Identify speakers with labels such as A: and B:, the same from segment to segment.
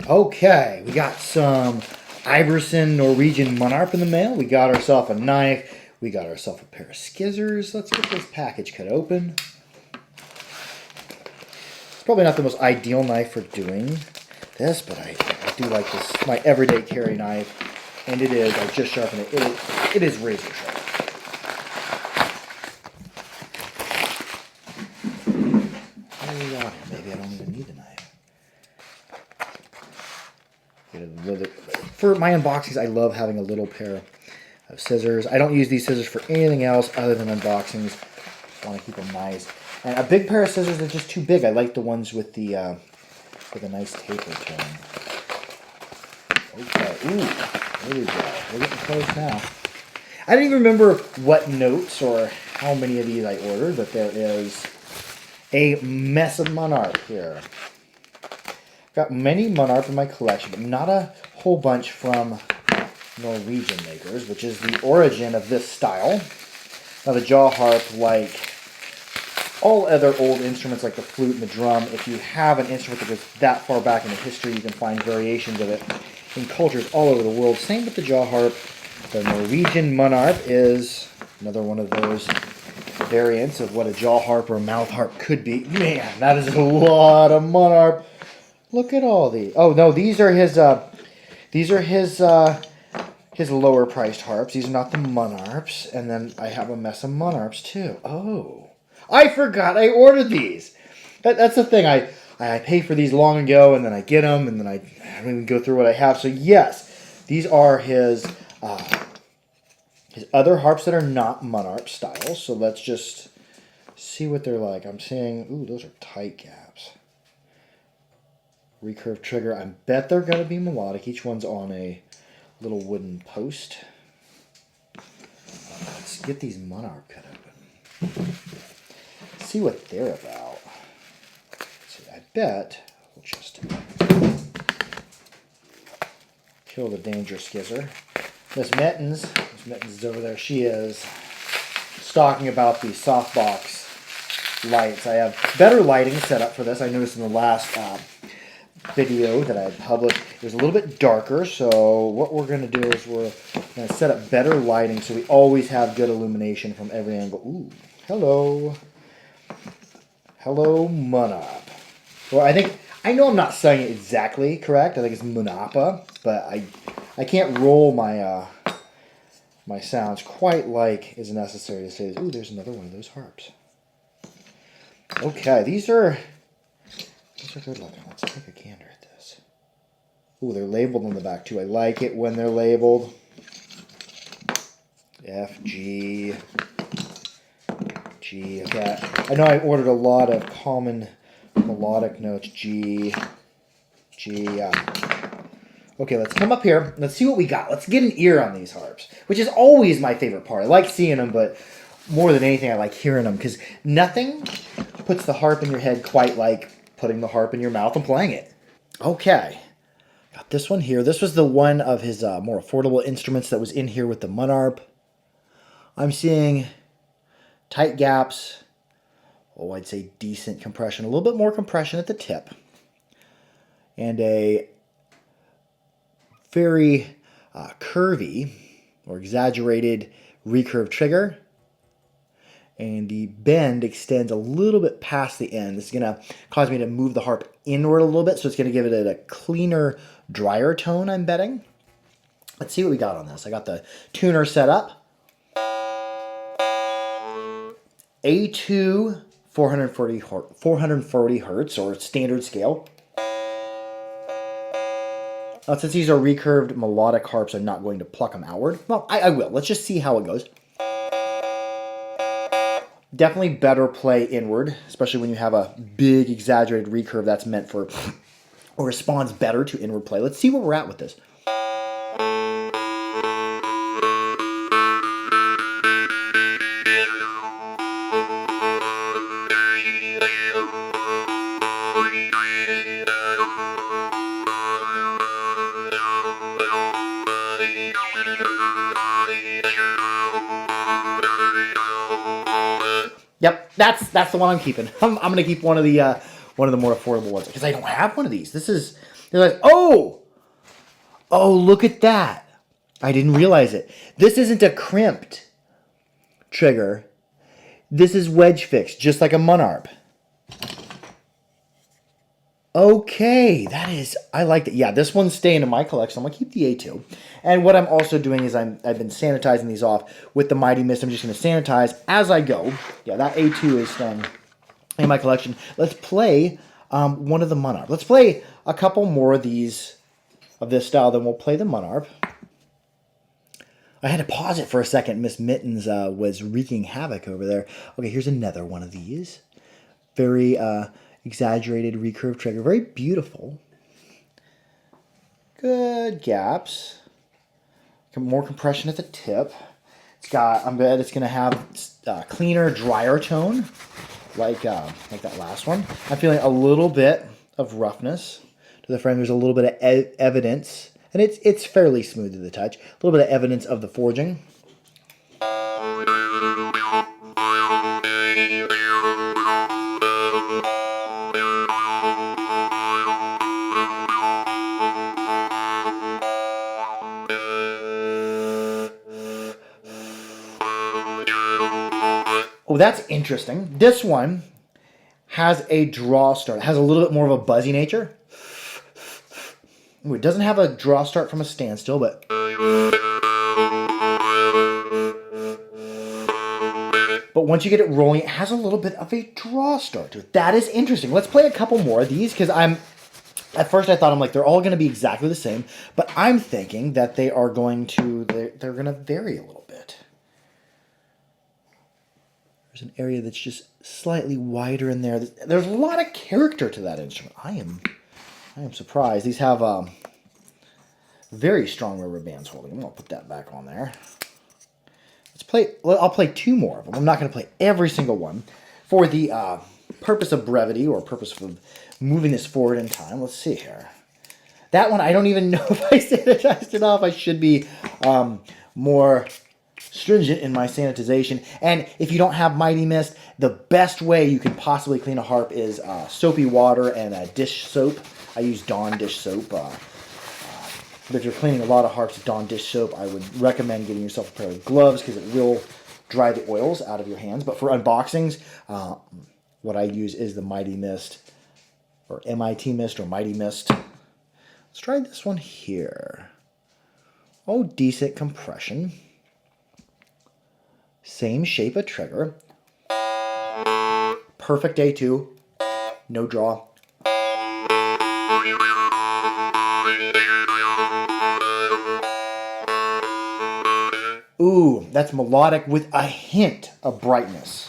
A: Okay, we got some Iverson Norwegian Munnharpe in the mail. We got ourselves a knife. We got ourselves a pair of scissors. Let's get this package cut open. It's probably not the most ideal knife for doing this, but I do like this, my everyday carry knife. And it is, I just sharpened it. It is razor sharp. What do we got here? Maybe I don't even need the knife. For my unboxings, I love having a little pair of scissors. I don't use these scissors for anything else other than unboxings. I want to keep them nice. And a big pair of scissors is just too big. I like the ones with the with a nice taper to them. Okay, ooh, there we go. We're getting close now. I don't even remember what notes or how many of these I ordered, but there is a mess of Monarch here. Got many Monarch in my collection, but not a whole bunch from Norwegian makers, which is the origin of this style. Now the jaw harp, like all other old instruments like the flute and the drum, if you have an instrument that goes that far back into history, you can find variations of it in cultures all over the world. Same with the jaw harp. The Norwegian Munnharpe is another one of those variants of what a jaw harp or a mouth harp could be. Man, that is a lot of Monarch. Look at all these. Oh no, these are his lower priced harps. These are not the Monarchs. And then I have a mess of Monarchs too. Oh, I forgot I ordered these. That's the thing. I pay for these long ago, and then I get them, and then I don't even go through what I have. So yes, these are his other harps that are not Monarch style. So let's just see what they're like. I'm seeing, ooh, those are tight gaps. Recurve trigger. I bet they're going to be melodic. Each one's on a little wooden post. Let's get these Monarch cut open. See what they're about. See, I bet we'll just kill the danger skizzer. Miss Mittens is over there. She is talking about the softbox lights. I have better lighting set up for this. I noticed in the last video that I had published, it was a little bit darker, so what we're going to do is we're going to set up better lighting so we always have good illumination from every angle. Ooh, hello. Hello, Munnharpe. Well, I know I'm not saying it exactly correct. I think it's Munnharpe, but I can't roll my my sounds quite like is necessary to say, ooh, there's another one of those harps. Okay, these are good looking. Let's take a gander at this. Ooh, they're labeled on the back too. I like it when they're labeled. F, G, G. Okay, I know I ordered a lot of common melodic notes. G, G, Okay, let's come up here. Let's see what we got. Let's get an ear on these harps, which is always my favorite part. I like seeing them, but more than anything, I like hearing them because nothing puts the harp in your head quite like putting the harp in your mouth and playing it. Okay, got this one here. This was the one of his more affordable instruments that was in here with the Monarch. I'm seeing tight gaps. Oh, I'd say decent compression. A little bit more compression at the tip. And a very curvy or exaggerated recurve trigger. And the bend extends a little bit past the end. This is going to cause me to move the harp inward a little bit, so it's going to give it a cleaner, drier tone, I'm betting. Let's see what we got on this. I got the tuner set up. A2 440 hertz, or standard scale. Now, since these are recurved melodic harps, I'm not going to pluck them outward. Well, I will. Let's just see how it goes. Definitely better play inward, especially when you have a big exaggerated recurve that's meant for, or responds better to inward play. Let's see where we're at with this. Yep, that's the one I'm keeping. I'm gonna keep one of the more affordable ones because I don't have one of these. This is You're like, oh, look at that. I didn't realize it. This isn't a crimped trigger. This is wedge fixed, just like a Munnharpe. Okay, I like that. Yeah, this one's staying in my collection. I'm going to keep the A2. And what I'm also doing is I've been sanitizing these off with the Mighty Mist. I'm just going to sanitize as I go. Yeah, that A2 is staying in my collection. Let's play one of the Monarch. Let's play a couple more of these, of this style, then we'll play the Monarch. I had to pause it for a second. Miss Mittens was wreaking havoc over there. Okay, here's another one of these. Very exaggerated recurve trigger. Very beautiful. Good gaps. More compression at the tip. It's got, I bet it's going to have cleaner, drier tone, like that last one. I'm feeling a little bit of roughness to the frame. There's a little bit of evidence, and it's fairly smooth to the touch. A little bit of evidence of the forging. Oh, that's interesting. This one has a draw start. It has a little bit more of a buzzy nature. Ooh, it doesn't have a draw start from a standstill, but... But once you get it rolling, it has a little bit of a draw start to it. That is interesting. Let's play a couple more of these, because at first I thought, I'm like, they're all going to be exactly the same, but I'm thinking that they are going to, they're going to vary a little bit. There's an area that's just slightly wider in there. There's a lot of character to that instrument. I am surprised. These have very strong rubber bands holding them. I'll put that back on there. Let's play. I'll play two more of them. I'm not going to play every single one for the purpose of brevity or purpose of moving this forward in time. Let's see here. That one, I don't even know if I sanitized it off. I should be more stringent in my sanitization. And if you don't have Mighty Mist, the best way you can possibly clean a harp is soapy water and dish soap. I use Dawn dish soap. But if you're cleaning a lot of harps with Dawn dish soap, I would recommend getting yourself a pair of gloves, because it will dry the oils out of your hands. But for unboxings, what I use is the Mighty Mist, or MIT Mist, or Mighty Mist. Let's try this one here. Oh, decent compression. Same shape of trigger. Perfect A2. No draw. Ooh, that's melodic with a hint of brightness.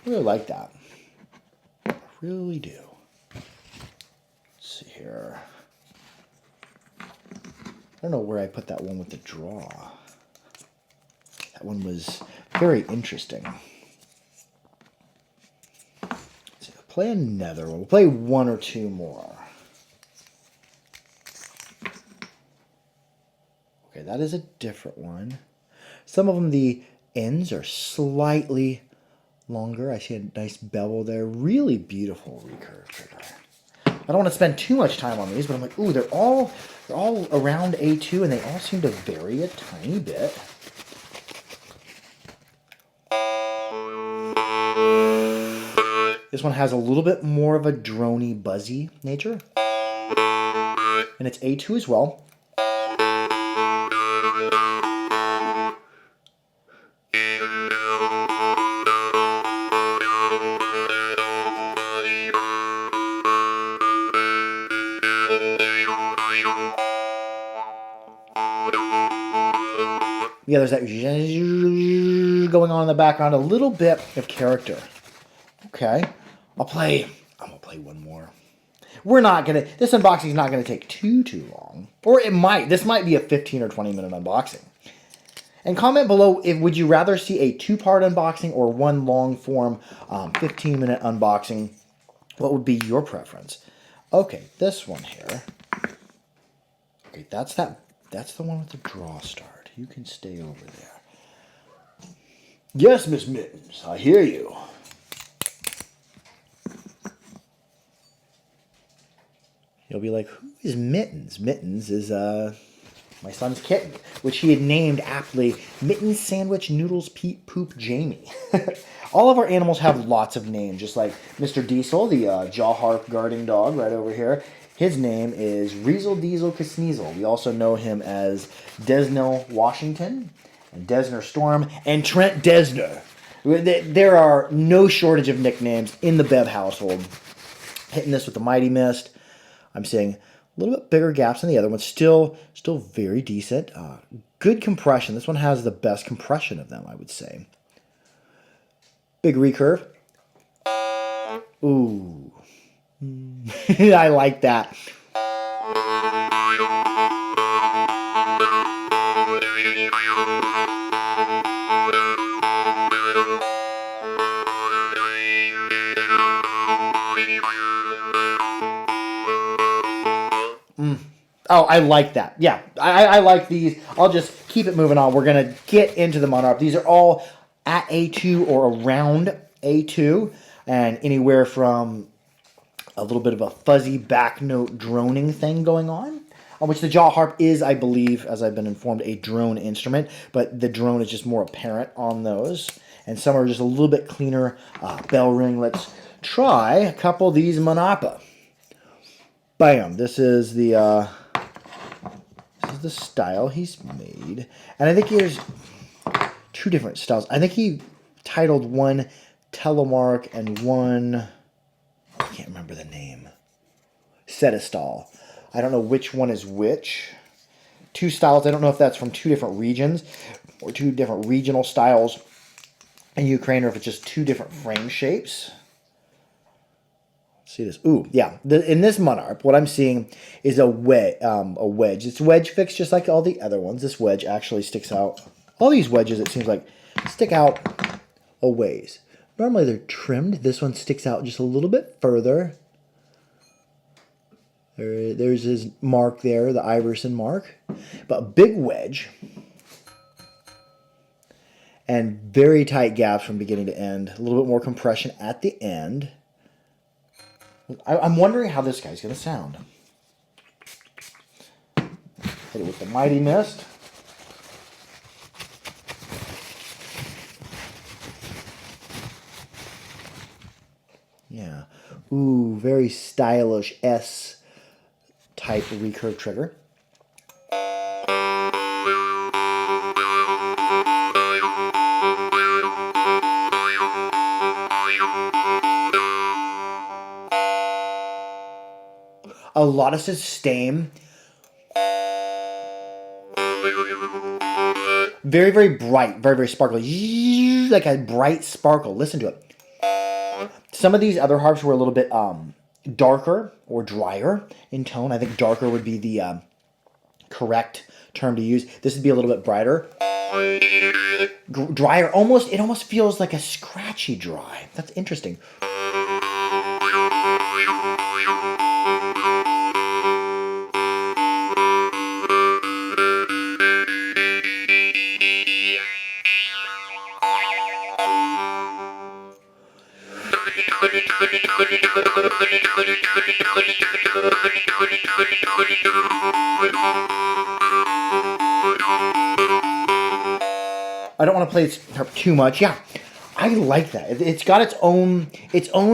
A: I really like that. I really do. Let's see here. I don't know where I put that one with the draw. That one was very interesting. So we'll play another one. We'll play one or two more. Okay, that is a different one. Some of them, the ends are slightly longer. I see a nice bevel there. Really beautiful recurve trigger. I don't want to spend too much time on these, but I'm like, ooh, they're all around A2, and they all seem to vary a tiny bit. This one has a little bit more of a droney, buzzy nature. And it's A2 as well. Yeah, there's that going on in the background, a little bit of character. Okay, I'm gonna play one more. This unboxing is not gonna take too long. Or it might. This might be a 15 or 20 minute unboxing. And comment below, would you rather see a 2-part unboxing or one long form 15-minute unboxing? What would be your preference? Okay, this one here. Okay, that's the one with the draw start. You can stay over there. Yes, Miss Mittens, I hear you. You'll be like, who is Mittens? Mittens is my son's kitten, which he had named aptly Mittens Sandwich Noodles Pete Poop Jamie. All of our animals have lots of names, just like Mr. Diesel, the jaw harp guarding dog right over here. His name is Riesel Diesel Kasneasel. We also know him as Desnell Washington, and Desner Storm, and Trent Desner. There are no shortage of nicknames in the Bev household. Hitting this with the Mighty Mist. I'm seeing a little bit bigger gaps than the other one. Still very decent. Good compression. This one has the best compression of them, I would say. Big recurve. Ooh. I like that. Oh, I like that. Yeah, I like these. I'll just keep it moving on. We're going to get into the Monarch. These are all at A2 or around A2, and anywhere from a little bit of a fuzzy back note droning thing going on which the jaw harp is, I believe, as I've been informed, a drone instrument, but the drone is just more apparent on those, and some are just a little bit cleaner bell ring. Let's try a couple of these Munnharpe. Bam! This is the style he's made, and I think there's two different styles. I think he titled one Telemark and one, I can't remember the name, Setestall. I don't know which one is which. Two styles. I don't know if that's from two different regions or two different regional styles in Ukraine, or if it's just two different frame shapes. Let's see this. Ooh, yeah. In this Monarch, what I'm seeing is a wedge. It's wedge fixed just like all the other ones. This wedge actually sticks out. All these wedges, it seems like, stick out a ways. Normally they're trimmed. This one sticks out just a little bit further. There's his mark there, the Iverson mark. But a big wedge. And very tight gaps from beginning to end. A little bit more compression at the end. I'm wondering how this guy's going to sound. Hit it with the Mighty Mist. Yeah. Ooh, very stylish S type recurve trigger. A lot of sustain. Very, very bright. Very, very sparkly. Like a bright sparkle. Listen to it. Some of these other harps were a little bit darker or drier in tone. I think darker would be the correct term to use. This would be a little bit brighter. Drier. It almost feels like a scratchy dry. That's interesting. I don't want to play this too much. Yeah, I like that. It's got its own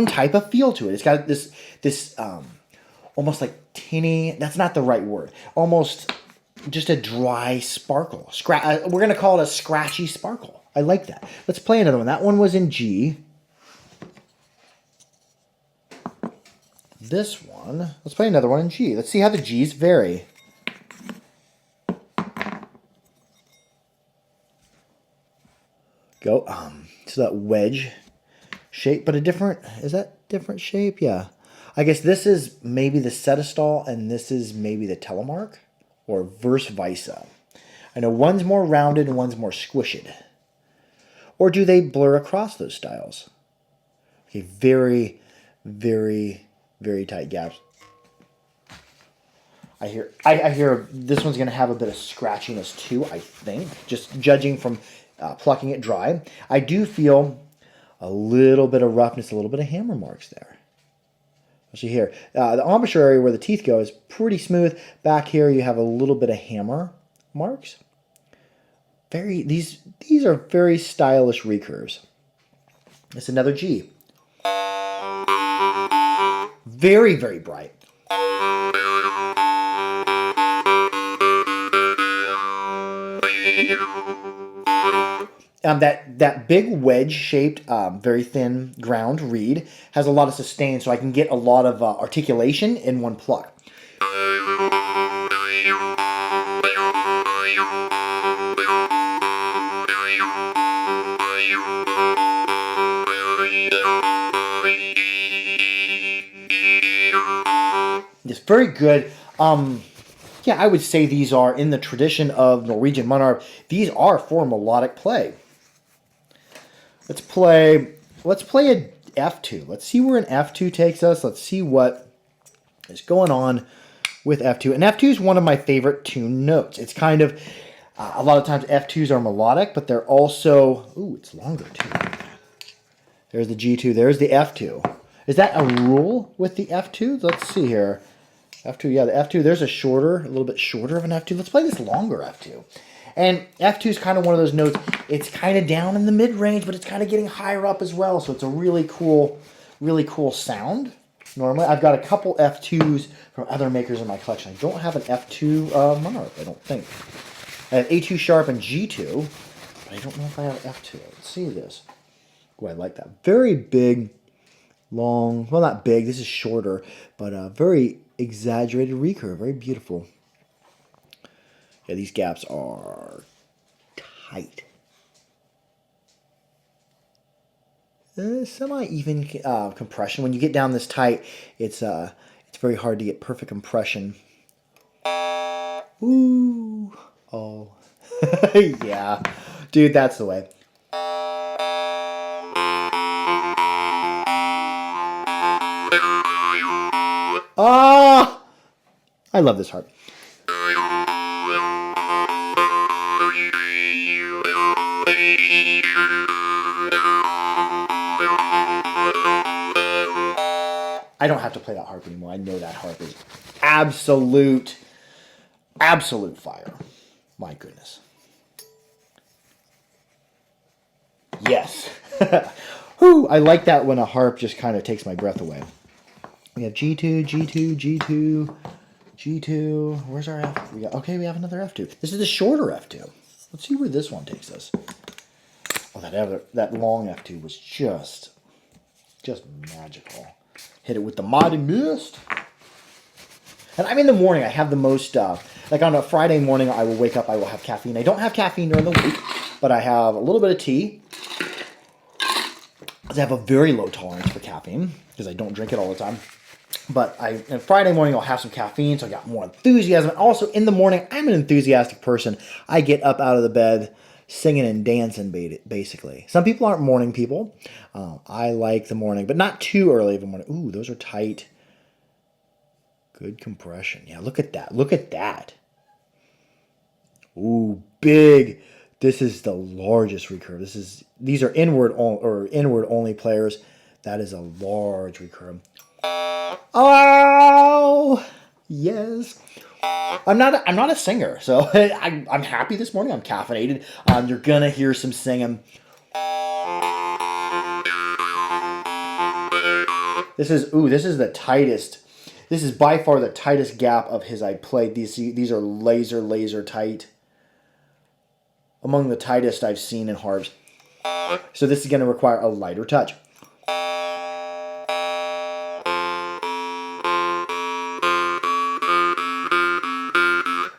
A: type of feel to it. It's got this almost like tinny. That's not the right word. Almost just a dry sparkle. We're gonna call it a scratchy sparkle. I like that. Let's play another one. That one was in G. This one, let's play another one in G. Let's see how the G's vary. Go, so that wedge shape, but is that different shape? Yeah. I guess this is maybe the Setestall and this is maybe the Telemark, or vice versa. I know one's more rounded and one's more squished. Or do they blur across those styles? Okay, very, very, very tight gaps. I hear this one's going to have a bit of scratchiness too, I think, just judging from plucking it dry. I do feel a little bit of roughness, a little bit of hammer marks there. especially here. The embouchure area where the teeth go is pretty smooth. Back here you have a little bit of hammer marks. These are very stylish recurves. It's another G. Very, very bright. That big wedge-shaped, very thin ground reed has a lot of sustain, so I can get a lot of articulation in one pluck. It's very good. Yeah, I would say these are, in the tradition of Norwegian Munnharpe, these are for melodic play. Let's play a F2. Let's see where an F2 takes us. Let's see what is going on with F2. And F2 is one of my favorite tune notes. It's kind of, a lot of times F2s are melodic, but they're also, ooh, it's longer too. There's the G2, there's the F2. Is that a rule with the F2? Let's see here. F2, yeah, the F2, there's a little bit shorter of an F2. Let's play this longer F2. And F2 is kind of one of those notes, it's kind of down in the mid-range, but it's kind of getting higher up as well. So it's a really cool sound. Normally, I've got a couple F2s from other makers in my collection. I don't have an F2 Monarch, I don't think. I have A2 sharp and G2, but I don't know if I have F2. Let's see this. Oh, I like that. Very big, long, well, not big, this is shorter, but very exaggerated recurve, very beautiful. Yeah, these gaps are tight. Semi-even compression. When you get down this tight, it's very hard to get perfect compression. Ooh, oh, yeah, dude, that's the way. Ah, I love this harp. I don't have to play that harp anymore. I know that harp is absolute fire. My goodness. Yes. Whew, I like that when a harp just kind of takes my breath away. We have G2, G2, G2, G2. Where's our F? We have another F2. This is the shorter F2. Let's see where this one takes us. Oh, that long F2 was just magical. Hit it with the mighty mist. And I'm in the morning. I have the most, like on a Friday morning, I will wake up, I will have caffeine. I don't have caffeine during the week, but I have a little bit of tea. Because I have a very low tolerance for caffeine, because I don't drink it all the time. But on Friday morning, I'll have some caffeine, so I got more enthusiasm. Also, in the morning, I'm an enthusiastic person. I get up out of the bed, singing and dancing, basically. Some people aren't morning people. I like the morning, but not too early of a morning. Ooh, those are tight. Good compression. Yeah, look at that. Look at that. Ooh, big. This is the largest recurve. These are inward only players. That is a large recurve. Oh, yes. I'm not a singer, so I'm happy this morning. I'm caffeinated. You're gonna hear some singing. This is the tightest. This is by far the tightest gap of his I played. These are laser tight. Among the tightest I've seen in harps. So this is going to require a lighter touch.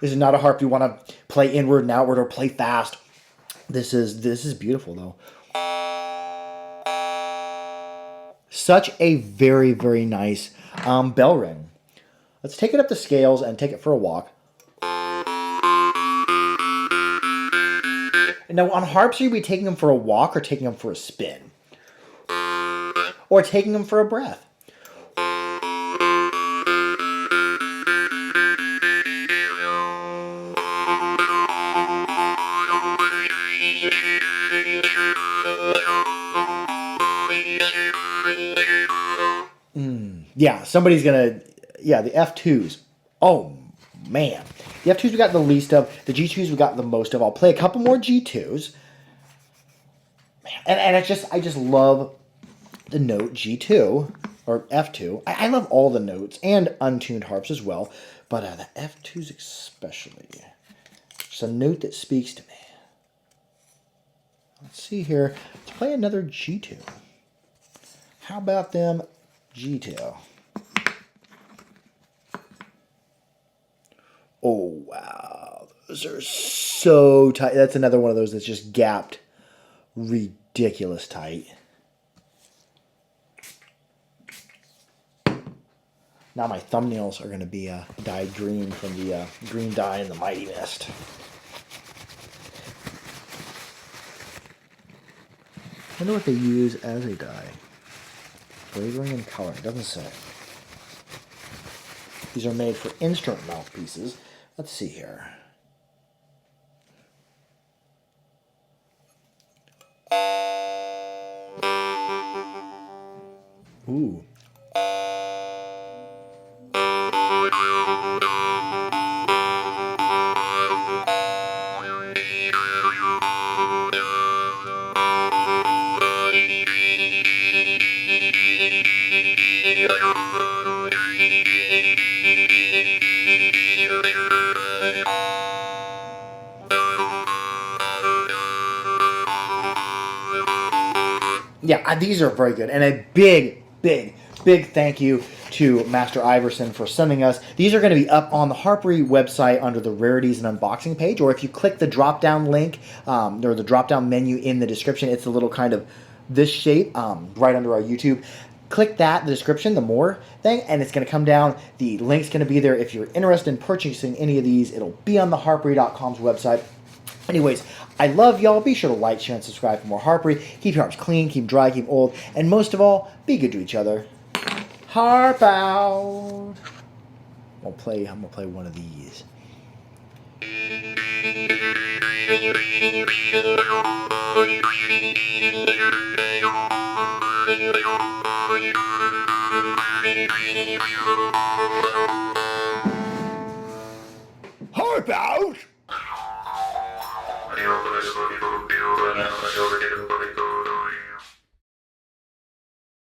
A: This is not a harp you want to play inward and outward or play fast. This is beautiful though. Such a very, very nice bell ring. Let's take it up the scales and take it for a walk. Now on harps, are you taking them for a walk or taking them for a spin? Or taking them for a breath? Yeah, somebody's gonna. Yeah, the F2s. Oh man, the F2s we got the least of. The G2s we got the most of. I'll play a couple more G2s. Man, and I just love the note G2 or F2. I love all the notes and untuned harps as well, but the F2s especially. It's a note that speaks to me. Let's see here. Let's play another G2. How about them G2? Oh, wow. Those are so tight. That's another one of those that's just gapped ridiculous tight. Now my thumbnails are going to be dyed green from the green dye in the Mighty Mist. I wonder what they use as a dye. Flavoring and coloring. Doesn't say. These are made for instrument mouthpieces. Let's see here. Ooh. Yeah, these are very good. And a big, big, big thank you to Master Iverson for sending us. These are going to be up on the Harpery website under the Rarities and Unboxing page, or if you click the drop-down link or the drop-down menu in the description, it's a little kind of this shape right under our YouTube. Click that, the description, the more thing, and it's going to come down. The link's going to be there. If you're interested in purchasing any of these, it'll be on the harpery.com's website. Anyways, I love y'all. Be sure to like, share, and subscribe for more Harpery. Keep your harps clean, keep dry, keep old, and most of all, be good to each other. Harp out. I'm gonna play one of these. Harp out.